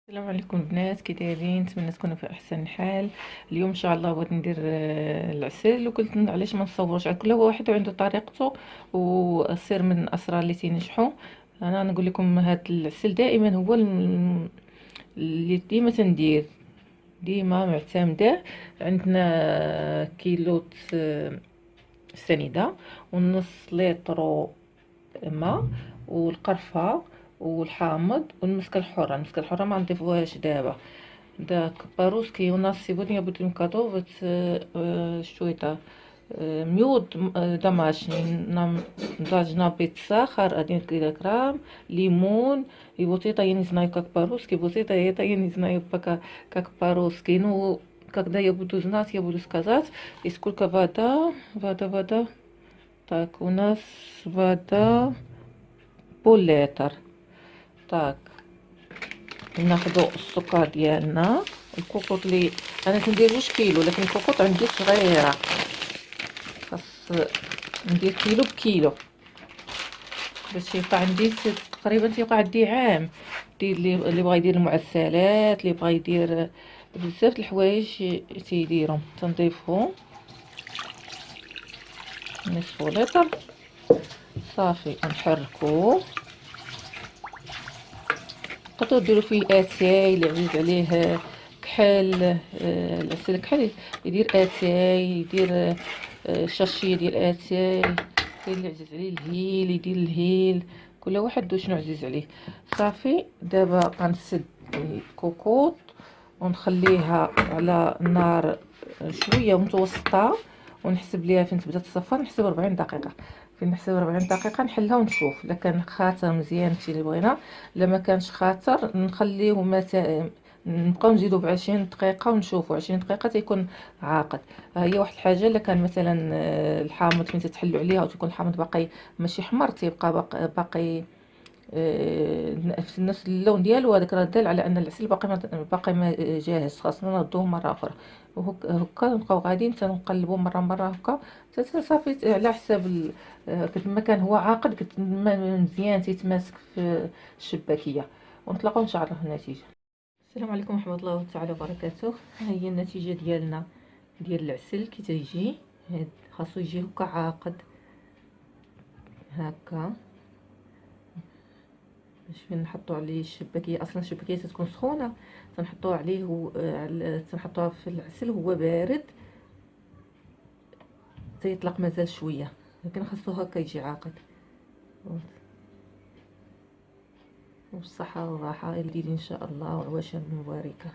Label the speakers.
Speaker 1: السلام عليكم بنات، كي دايرين؟ نتمنى تكونوا في احسن حال. اليوم ان شاء الله بغيت ندير العسل، وقلت علاش ما نصورش على كل واحد عنده طريقته والسر من الاسرار اللي تنجحوا. انا نقول لكم هذا العسل دائما هو اللي ديما تندير، ديما معتمده. عندنا كيلو سنيده ونص لتر ماء، والقرفه والحامض والمسكه الحره. المسكه الحره ما نضيفوهاش دابا. داك باروسكي وناس сегодня будем готовить что это мёд домашний. Нам должна быть сахар 1 килограмм, лимон. И вот это я не знаю как по-русски, вот это я не знаю пока как по-русски. Ну, когда я буду знать, я буду сказать. И сколько вода. Так, у нас вода пол-литр. Так, ناخدو السكر ديالنا. الكوكوط لي انا كنديروش كيلو، لكن الكوكوط عندي صغيره، خاص ندير كيلو بكيلو باش يبقى عندي تقريبا تيبقى عندي عام. دير اللي بغا يدير المعسلات، اللي بغا يدير بزاف الحوايج تيديرهم. تنضيفو نصف لتر صافي، نحركو. تقدروا ديروا فيه اتاي اللي عزيز عليه كحل. العسل كحل يدير اتاي، يدير شاشيه ديال اتاي. كاين اللي عزيز عليه الهيل يدير الهيل، كل واحد شنو عزيز عليه. صافي دابا غنسد الكوكوط ونخليها على النار شويه متوسطه، ونحسب ليها فين تبدا تصفر. نحسب 40 دقيقه. فين نحسب 40 دقيقه نحلها ونشوف الا كان خاطر مزيان داكشي اللي بغينا. لما كانش خاطر نخليوه نبقاو نزيدو ب20 دقيقه ونشوفوا 20 دقيقه تيكون عاقد. هي واحد الحاجه، الا كان مثلا الحامض فين تتحلوا عليها وتكون الحامض باقي ماشي حمر، تيبقى باقي في نفس اللون ديالو، هذاك راه دال على ان العسل باقي ما جاهز. خاصنا نردوه مره اخرى، وهكا نبقاو غاديين تنقلبوا مره هكا حتى صافي على حساب قد ما كان هو عاقد قد ما مزيان تيتماسك في الشباكيه. ونتلاقاو ان شاء الله في النتيجه. السلام عليكم ورحمه الله تعالى وبركاته. ها هي النتيجه ديالنا ديال العسل كي تيجي. خاصو يجي هكا عاقد هكا باش فين نحطو عليه الشباكيه. اصلا الشباكيه تكون سخونه، تنحطوها عليه تنحطوها في العسل وهو بارد تيطلق مازال شويه، لكن خاصو هكا يجي عاقد. وبالصحه والراحه اللي ان شاء الله، وعواشر مباركه.